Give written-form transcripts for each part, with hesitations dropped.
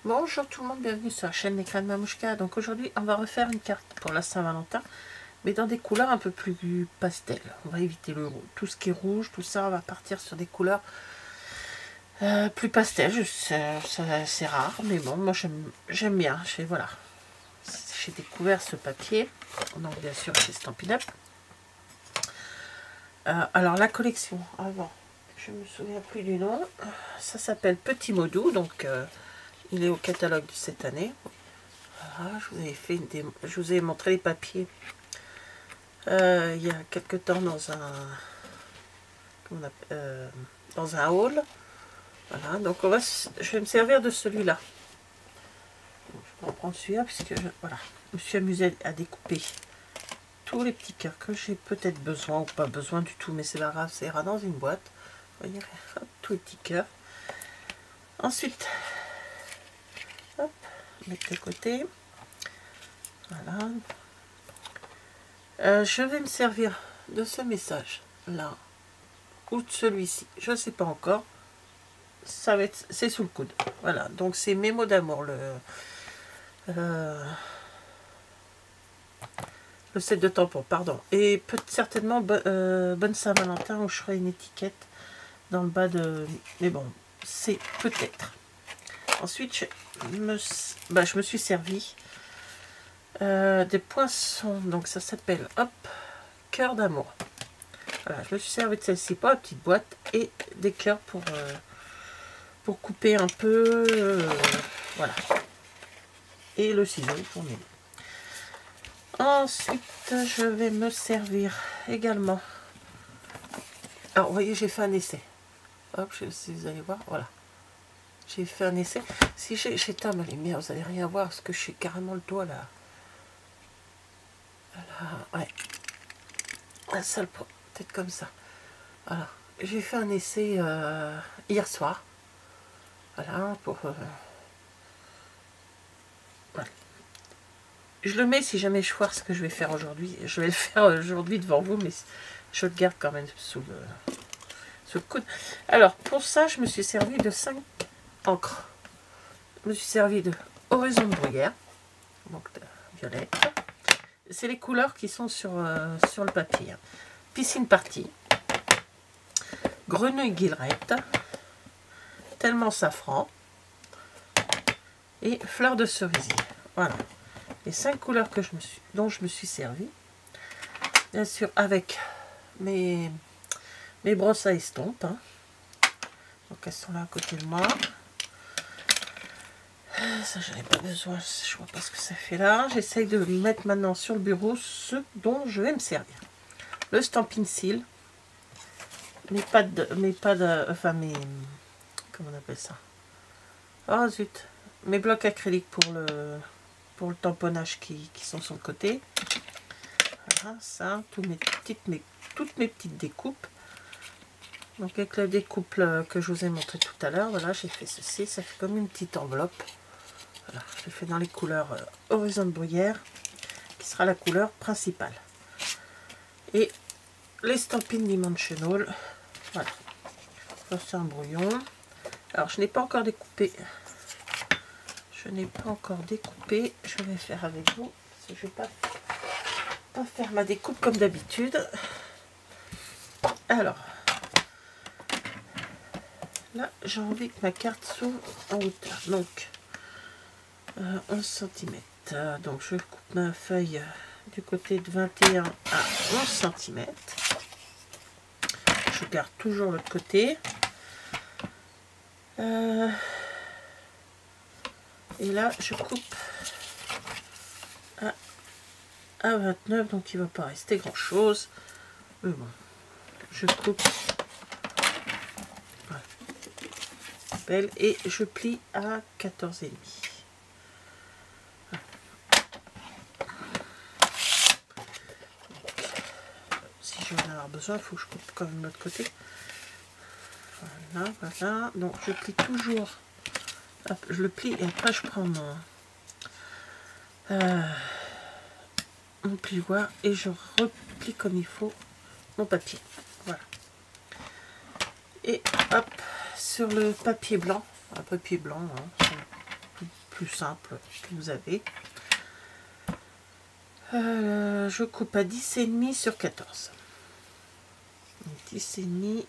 Bonjour tout le monde, bienvenue sur la chaîne Les Crânes Mamouchka. Donc aujourd'hui on va refaire une carte pour la Saint-Valentin, mais dans des couleurs un peu plus pastel. On va éviter tout ce qui est rouge, tout ça, on va partir sur des couleurs plus pastel. C'est rare, mais bon, moi j'aime bien. Voilà, j'ai découvert ce papier, donc bien sûr c'est Stampin' Up. Alors la collection, avant, je me souviens plus du nom, ça s'appelle Petit Mot Doux, donc il est au catalogue de cette année. Voilà, je vous ai montré les papiers il y a quelque temps dans un haul. Voilà, donc je vais me servir de celui-là. Je vais en prendre celui-là puisque voilà, je me suis amusée à découper tous les petits cœurs que j'ai peut-être besoin ou pas besoin du tout, mais c'est pas grave, ça ira dans une boîte. Vous voyez, hop, tous les petits cœurs. Ensuite, hop, mettre de côté. Voilà. Je vais me servir de ce message là ou de celui-ci, je ne sais pas encore. Ça va être, c'est sous le coude. Voilà, donc c'est mes mots d'amour, le set de tampons, pardon. Et certainement bonne Saint-Valentin, où je ferai une étiquette dans le bas de. Mais bon, c'est peut-être. Ensuite, je me suis servi des poinçons. Donc ça s'appelle hop, cœur d'amour. Voilà, je me suis servi de celle-ci, pas une petite boîte, et des cœurs pour couper un peu. Voilà. Et le ciseau pour mes. Ensuite, je vais me servir également. Alors, vous voyez, j'ai fait un essai. Hop, je sais si vous allez voir. Voilà. J'ai fait un essai. Si j'éteins ma lumière, vous n'allez rien voir parce que je suis carrément le doigt là. Voilà, ouais. Un seul point. Peut-être comme ça. Voilà. J'ai fait un essai hier soir. Voilà, pour. Voilà. Je le mets si jamais je foire ce que je vais faire aujourd'hui. Je vais le faire aujourd'hui devant vous, mais je le garde quand même sous le coude. Alors, pour ça, je me suis servi de 5 encres. Je me suis servi de Horizon de Bruyère, donc de violette. C'est les couleurs qui sont sur le papier. Piscine Party, Grenouille Guillerette, Tellement Safran et Fleur de Cerisier. Voilà. Les 5 couleurs dont je me suis servi. Bien sûr, avec mes brosses à estompe. Hein. Donc elles sont là à côté de moi. Ça, j'en ai pas besoin. Je vois pas ce que ça fait là. J'essaye de mettre maintenant sur le bureau ce dont je vais me servir. Le Stampin' Seal. Comment on appelle ça? Oh zut. Mes blocs acryliques pour le tamponnage qui sont sur le côté. Voilà, ça. Toutes mes petites découpes. Donc avec la découpe que je vous ai montré tout à l'heure, voilà, j'ai fait ceci. Ça fait comme une petite enveloppe. Voilà, je l'ai fait dans les couleurs Horizon de Bruyère, qui sera la couleur principale. Et les Stampin' Dimensional. Voilà. Ça, c'est un brouillon. Alors, je n'ai pas encore découpé. Je vais faire avec vous. Parce que je ne vais pas faire ma découpe comme d'habitude. Alors, là, j'ai envie que ma carte s'ouvre en hauteur. Donc, 11 cm. Donc, je coupe ma feuille du côté de 21 à 11 cm. Je garde toujours l'autre côté. Et là, je coupe à 29, donc il ne va pas rester grand chose. Mais bon, je coupe. Voilà. Belle, et je plie à 14,5. Voilà. Si je vais en avoir besoin, il faut que je coupe quand même de l'autre côté. Voilà, voilà. Donc je plie toujours. Hop, je le plie et après je prends mon plioir et je replie comme il faut mon papier. Voilà. Et hop, sur le papier blanc, hein, plus simple que vous avez. Je coupe à 10,5 sur 14. 10,5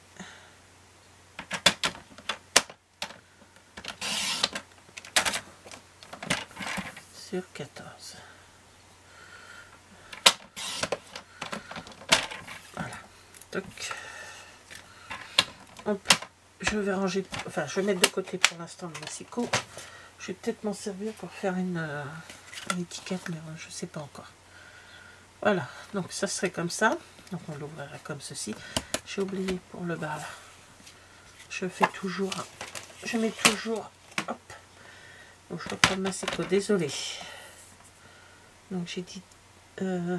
sur 14. Voilà. Donc, je vais ranger, enfin je vais mettre de côté pour l'instant le massicot. Je vais peut-être m'en servir pour faire une étiquette, mais je ne sais pas encore. Voilà, donc ça serait comme ça. Donc on l'ouvrira comme ceci. J'ai oublié pour le bas là. Je fais toujours, je mets toujours, hop. Donc je reprends le massicot, désolé. Donc j'ai dit 10,5.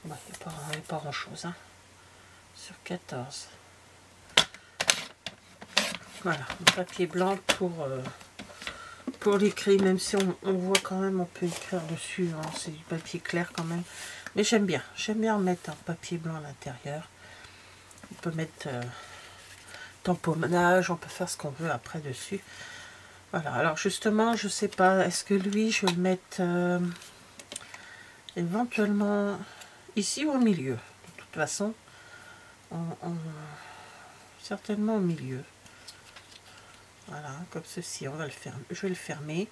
Bon, il n'y a pas grand chose, hein. Sur 14. Voilà, un papier blanc pour l'écrit, même si on voit quand même, on peut écrire dessus, hein, c'est du papier clair quand même. Mais j'aime bien mettre un papier blanc à l'intérieur. On peut mettre tamponnage, on peut faire ce qu'on veut après dessus. Voilà, alors justement, je sais pas, est-ce que lui, je vais le mettre éventuellement ici ou au milieu. De toute façon, certainement au milieu. Voilà, comme ceci, on va le fermer. Je vais le fermer.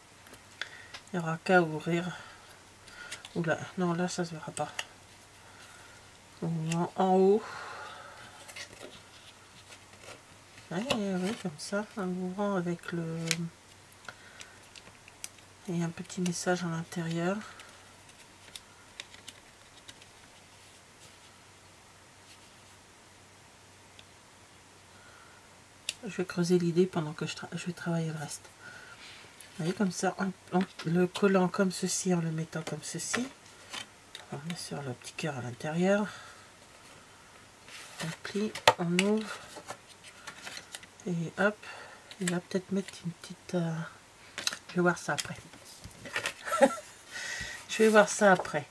Il n'y aura qu'à ouvrir. Oula, non, là, ça se verra pas. En haut. Oui, comme ça, en ouvrant avec le... Et un petit message à l'intérieur. Je vais creuser l'idée pendant que je vais travailler le reste. Vous voyez, comme ça, en le collant comme ceci, en le mettant comme ceci. On met sur le petit cœur à l'intérieur. On plie, on ouvre. Et hop. Il va peut-être mettre une petite... Je vais voir ça après. Je vais voir ça après.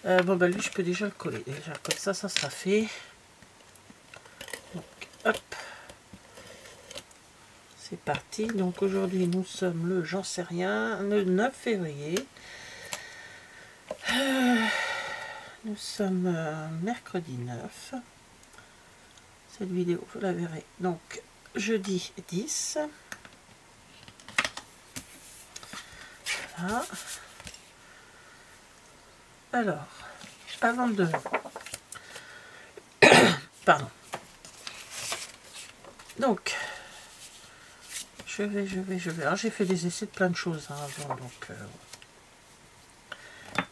Bon, bah lui, je peux déjà le coller. Déjà, comme ça sera fait. Donc, hop. C'est parti. Donc, aujourd'hui, nous sommes le, j'en sais rien, le 9 février. Nous sommes mercredi 9. Cette vidéo, vous la verrez. Donc, jeudi 10. Voilà. Alors, avant de... Pardon. Donc, je vais. Alors, j'ai fait des essais de plein de choses hein, avant, donc...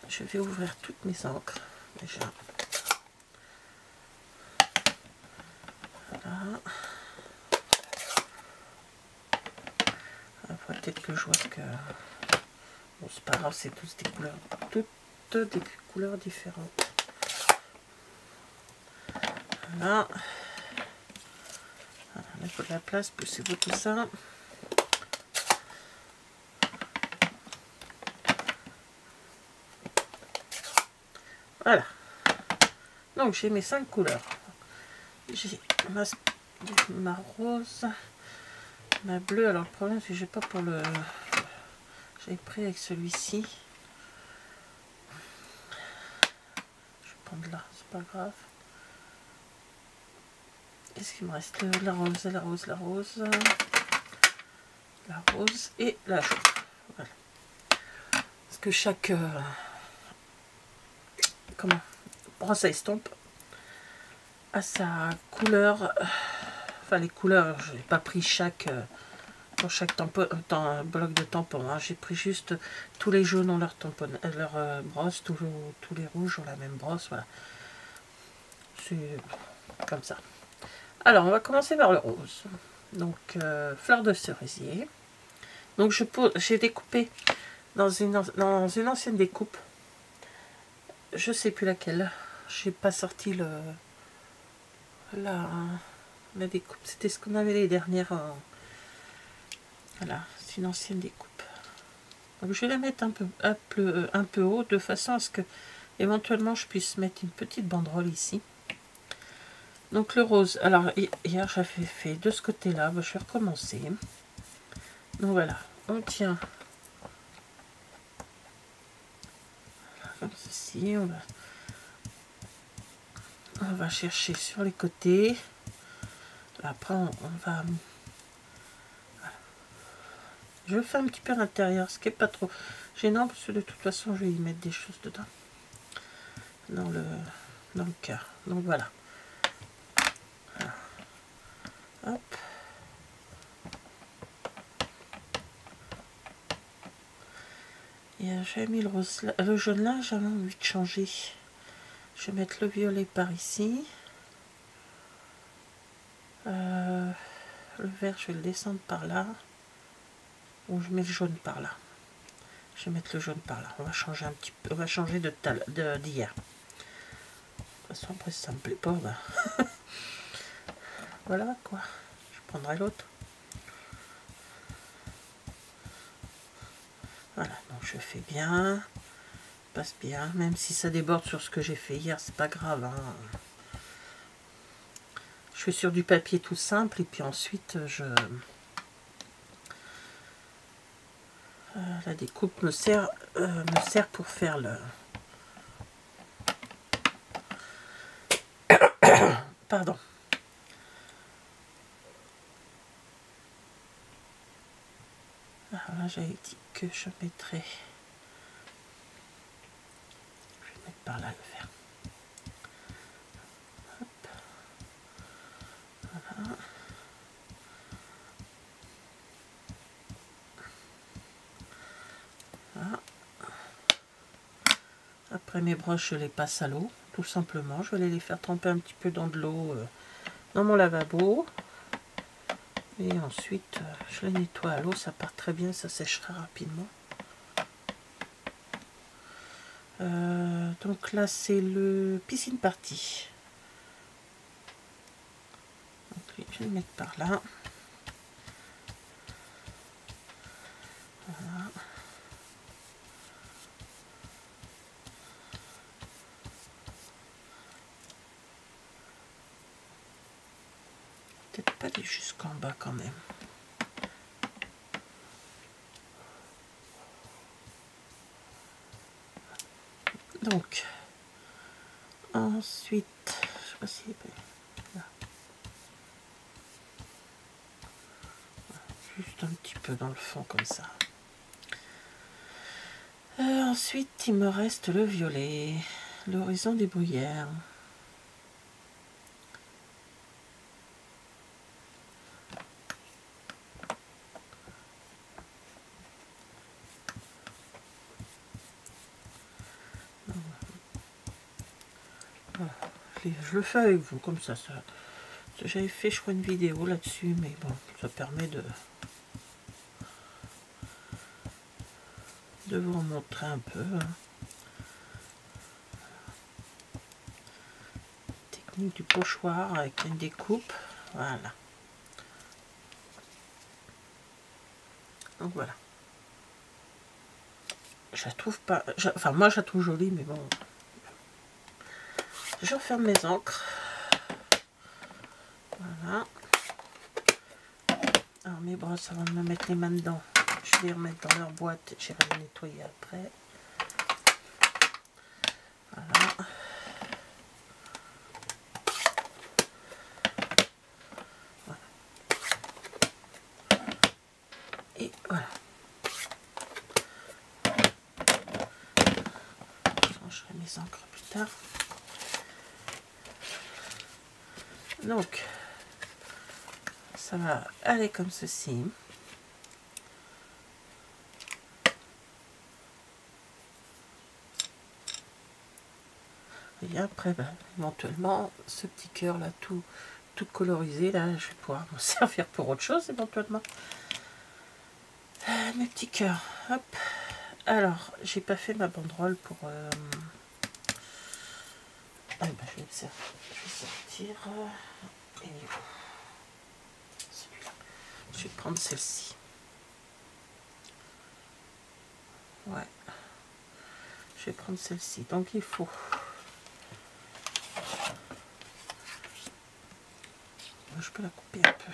je vais ouvrir toutes mes encres, déjà. Voilà. Après, peut-être que je vois que... Bon, c'est pas grave, c'est tous des couleurs... Toutes des couleurs différentes. Voilà. Voilà, il faut de la place, poussez-vous tout ça. Voilà. Donc j'ai mes 5 couleurs. J'ai ma rose, ma bleue. Alors le problème c'est que j'ai pas pour le... J'avais pris avec celui-ci. Je vais prendre là, c'est pas grave. Qu'est-ce qu'il me reste? La rose, la rose, la rose. La rose et la jaune. Voilà. Parce que chaque... comment, brosse à estompe à sa couleur, enfin les couleurs, je n'ai pas pris chaque pour chaque bloc de tampon, hein. J'ai pris juste tous les jaunes ont leur tampon, leur brosse, tous les rouges ont la même brosse, voilà, c'est comme ça. Alors on va commencer par le rose. Donc fleur de cerisier. Donc j'ai découpé dans une ancienne découpe, je sais plus laquelle, j'ai pas sorti la découpe, c'était ce qu'on avait les dernières. Voilà, c'est une ancienne découpe. Donc je vais la mettre un peu haut, de façon à ce que éventuellement je puisse mettre une petite banderole ici. Donc le rose, alors hier j'avais fait de ce côté là, je vais recommencer. Donc voilà, on tient comme ceci, on va chercher sur les côtés. Après on va, je fais un petit peu à l'intérieur, ce qui est pas trop gênant parce que de toute façon je vais y mettre des choses dedans, dans le cœur. Donc voilà. Hop. Et j'ai mis le rose, le jaune là, j'avais envie de changer. Je vais mettre le violet par ici. Le vert, je vais le descendre par là. Ou je mets le jaune par là. Je vais mettre le jaune par là. On va changer un petit peu. On va changer d'hier. De toute façon, après, si ça me plaît pas, bah... voilà quoi. Je prendrai l'autre. Voilà, donc je fais bien. Passe bien. Même si ça déborde sur ce que j'ai fait hier, c'est pas grave. Hein. Je fais sur du papier tout simple et puis ensuite la découpe me sert pour faire le... Pardon. Alors là, j'avais dit que je mettrais... Je vais mettre par là le vert. Hop. Voilà. Voilà. Après mes broches, je les passe à l'eau, tout simplement. Je vais les faire tremper un petit peu dans de l'eau dans mon lavabo. Et ensuite, je les nettoie à l'eau. Ça part très bien, ça sèche très rapidement. Donc là, c'est le piscine party. Donc, je vais le mettre par là. Voilà. Peut-être pas aller jusqu'en bas quand même. Donc, ensuite, je sais pas si là. Juste un petit peu dans le fond comme ça. Ensuite, il me reste le violet, l'horizon des bruyères. Voilà. Je le fais avec vous, comme ça. J'avais fait, je crois, une vidéo là-dessus, mais bon, ça permet de vous montrer un peu. Hein. Technique du pochoir avec une découpe. Voilà. Donc voilà. Je la trouve pas... Enfin, moi, je la trouve jolie, mais bon... Je referme mes encres. Voilà. Alors, mes brosses, avant de me mettre les mains dedans, je vais les remettre dans leur boîte. J'irai les nettoyer après. Voilà. Voilà. Et voilà. Je changerai mes encres plus tard. Donc, ça va aller comme ceci. Et après, ben, éventuellement, ce petit cœur là, tout colorisé, là, je vais pouvoir m'en servir pour autre chose éventuellement. Mes petits cœurs, hop. Alors, j'ai pas fait ma banderole pour... Ah, ben, je vais sortir... Et celui-là. Je vais prendre celle-ci. Ouais. Je vais prendre celle-ci. Donc, il faut... Je peux la couper un peu.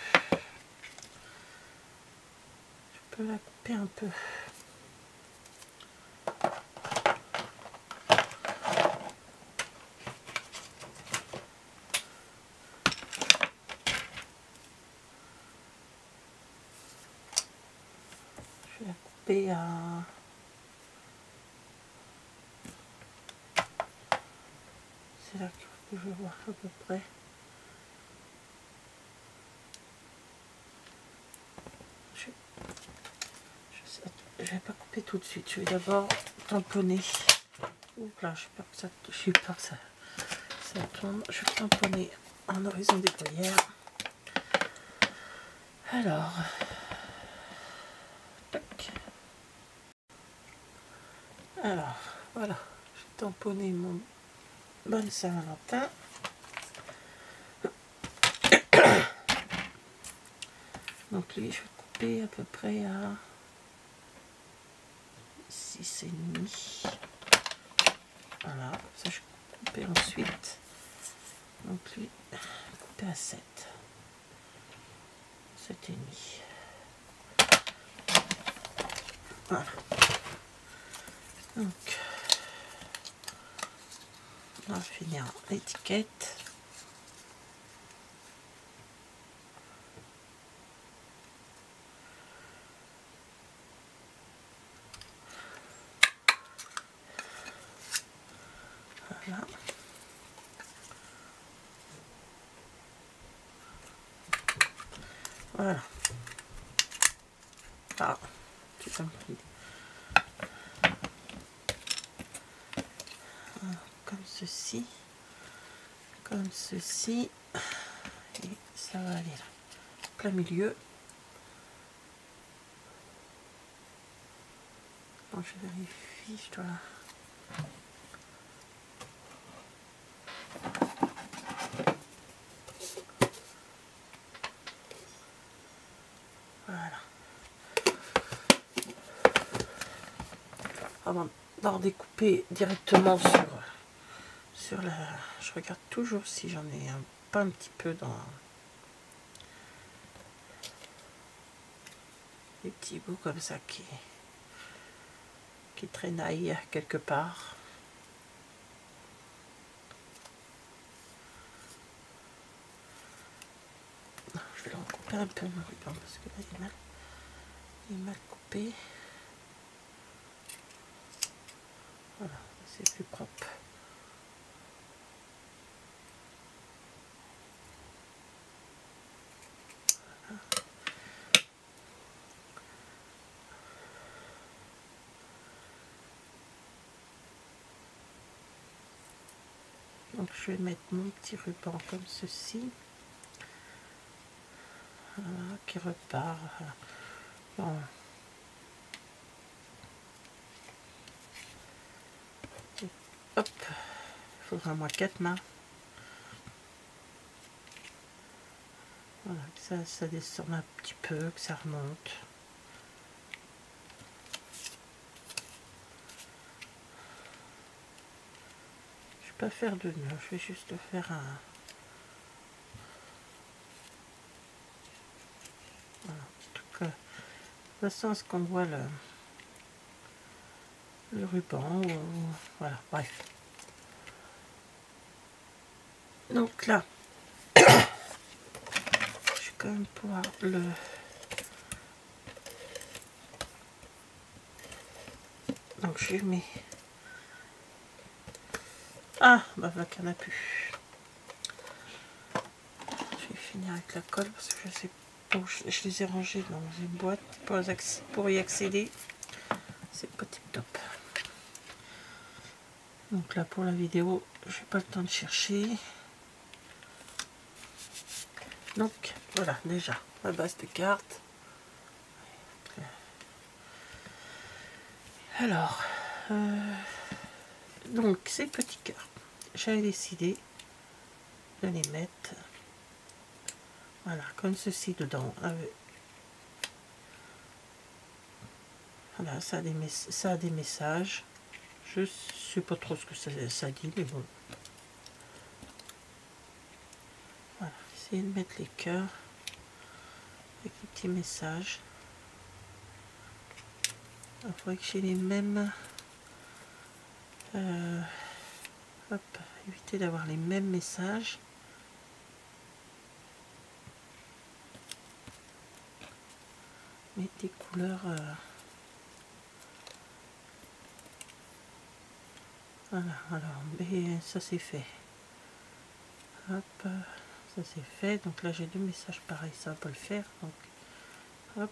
Je peux je vais la couper un peu. Je vais la couper à... C'est là que je vois à peu près. Je vais pas couper tout de suite. Je vais d'abord tamponner. Oups là, j'ai peur que ça tombe. Je vais tamponner en horizon des bruyères. Alors, tac. Alors, voilà. J'ai tamponné mon bonne Saint-Valentin. Donc lui, je vais couper à peu près à 6,5. Voilà, comme ça je vais couper ensuite. Donc lui, couper à 7. 7,5. Voilà. Donc, on va finir l'étiquette. Voilà. Voilà. Ah, c'est comme ceci. Comme ceci. Et ça va aller là. Plein milieu. Bon, je vérifie, je dois... Voilà. Avant d'en découper directement sur la... Je regarde toujours si j'en ai pas un petit peu dans des petits bouts comme ça qui traînaillent quelque part. Je vais le recouper un peu mon ruban parce que là il est mal coupé. Voilà, c'est plus propre. Donc je vais mettre mon petit ruban comme ceci. Voilà, qui repart. Bon. Hop, il faudra moins 4 mains. Voilà, que ça descend un petit peu, que ça remonte. Je vais pas faire de nœud, je vais juste faire un... Voilà, petit truc. De toute façon, à ce qu'on voit le ruban, voilà, bref. Donc là, je vais quand même pouvoir le... Donc je mets... Ah, bah voilà qu'il n'y en a plus. Je vais finir avec la colle parce que je sais pas où je les ai rangés dans une boîte pour y accéder. C'est pas tip top. Donc là pour la vidéo, je n'ai pas le temps de chercher. Donc voilà, déjà ma base de cartes. Alors, donc ces petits cœurs, j'avais décidé de les mettre, voilà, comme ceci dedans. Voilà, ça a des messages. Je sais pas trop ce que ça dit, mais bon. Voilà, essayez de mettre les cœurs avec les petits messages. Il faudrait que j'ai les mêmes. Hop, éviter d'avoir les mêmes messages. Mais des couleurs. Voilà, alors, mais ça c'est fait. Hop, ça c'est fait. Donc là j'ai deux messages pareils, ça va pas le faire. Donc, hop.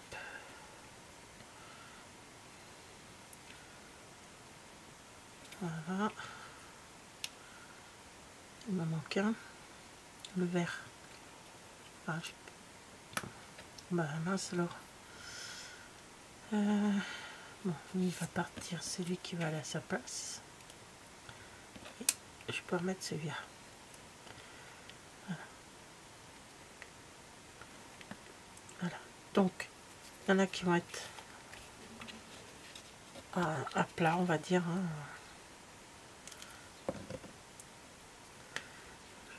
Voilà. Il m'en manque un. Le vert. Ah, bah mince alors. Bon, il va partir, c'est lui qui va aller à sa place. Et je peux remettre celui-là. Voilà. Voilà. Donc, il y en a qui vont être à plat, on va dire. Hein.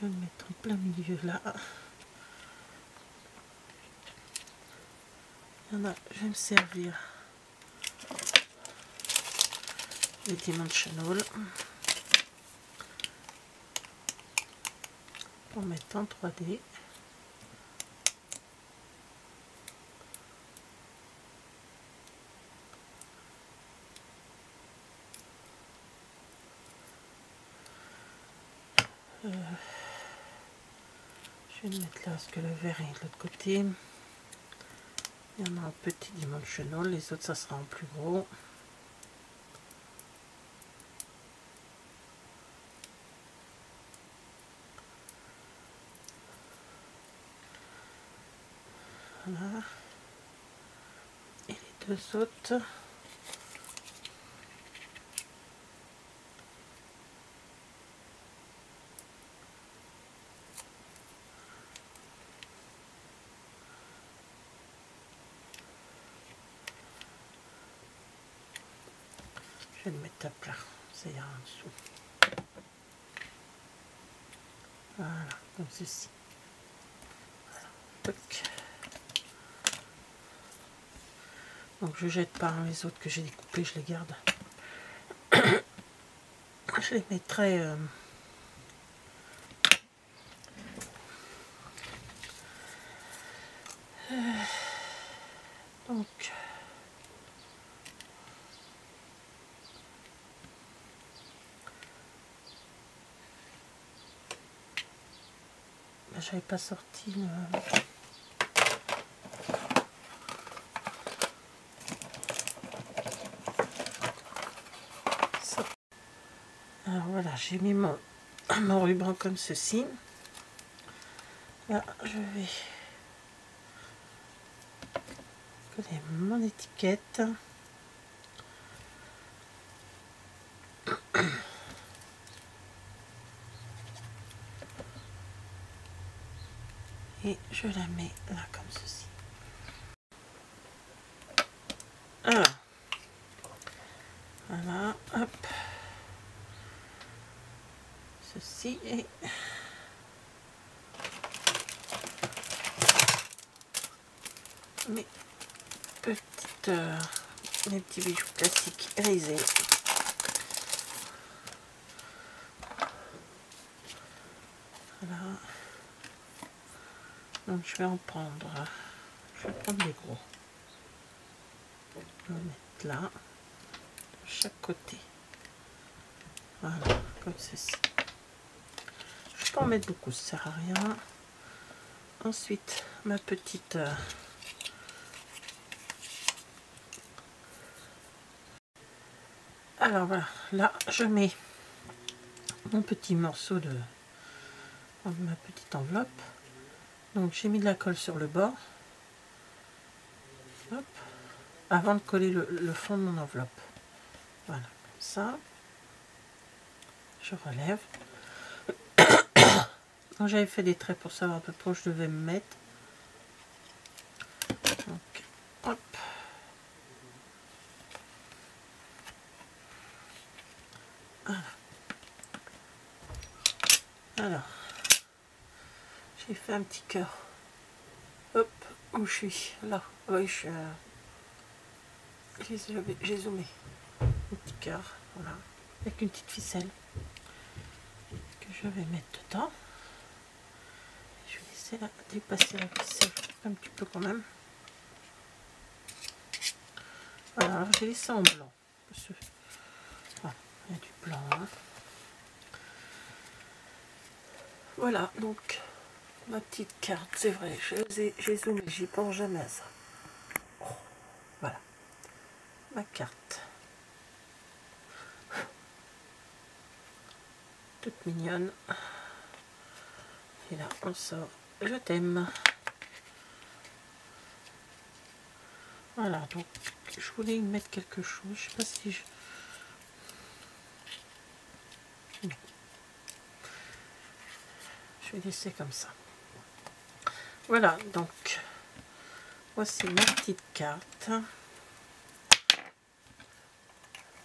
Je vais le mettre en plein milieu là. Il y en a, je vais me servir les Dimensional pour mettre en 3D. Je vais le mettre là parce que le vert est de l'autre côté. Il y en a un petit dimensional, les autres ça sera en plus gros. Voilà. Et les deux autres. Je vais le mettre à plat, ça ira en dessous. Voilà, comme ceci. Voilà. Toc. Donc je jette pas hein, les autres que j'ai découpés, je les garde. Je les mettrai donc j'avais pas sorti le... Ça. Alors voilà, j'ai mis mon ruban comme ceci. Là, je vais coller mon étiquette. Et je la mets là comme ceci. Alors, voilà, hop. Ceci est... mes petites... mes petits bijoux classiques grisés. Voilà. Donc je vais en prendre... Je vais prendre les gros. Je vais mettre là, de chaque côté. Voilà, comme ceci. Je peux en mettre beaucoup, ça sert à rien. Ensuite, ma petite... Alors voilà, là je mets mon petit morceau de ma petite enveloppe. Donc j'ai mis de la colle sur le bord. Hop, avant de coller le fond de mon enveloppe. Voilà, comme ça. Je relève. Donc j'avais fait des traits pour savoir à peu près où je devais me mettre. Donc, hop. Voilà. Alors, j'ai fait un petit cœur. Hop, où je suis là. Oui, je suis j'ai zoomé un petit cœur, voilà, avec une petite ficelle que je vais mettre dedans. Je vais laisser dépasser la ficelle un petit peu quand même. Voilà, alors j'ai laissé en blanc. Voilà, il y a du blanc. Hein. Voilà, donc ma petite carte, c'est vrai, j'ai zoomé, j'y pense jamais à ça. Oh, voilà, ma carte. Toute mignonne. Et là, on sort. Je t'aime. Voilà, donc je voulais y mettre quelque chose. Je sais pas si je... Non. Je vais laisser comme ça. Voilà, donc voici ma petite carte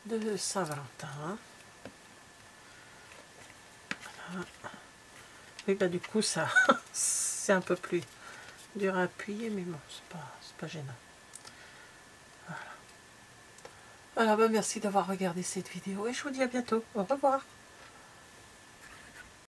de Saint-Valentin. Voilà. Oui, bah du coup, ça, c'est un peu plus dur à appuyer, mais bon, c'est pas gênant. Voilà. Voilà, bah merci d'avoir regardé cette vidéo et je vous dis à bientôt. Au revoir.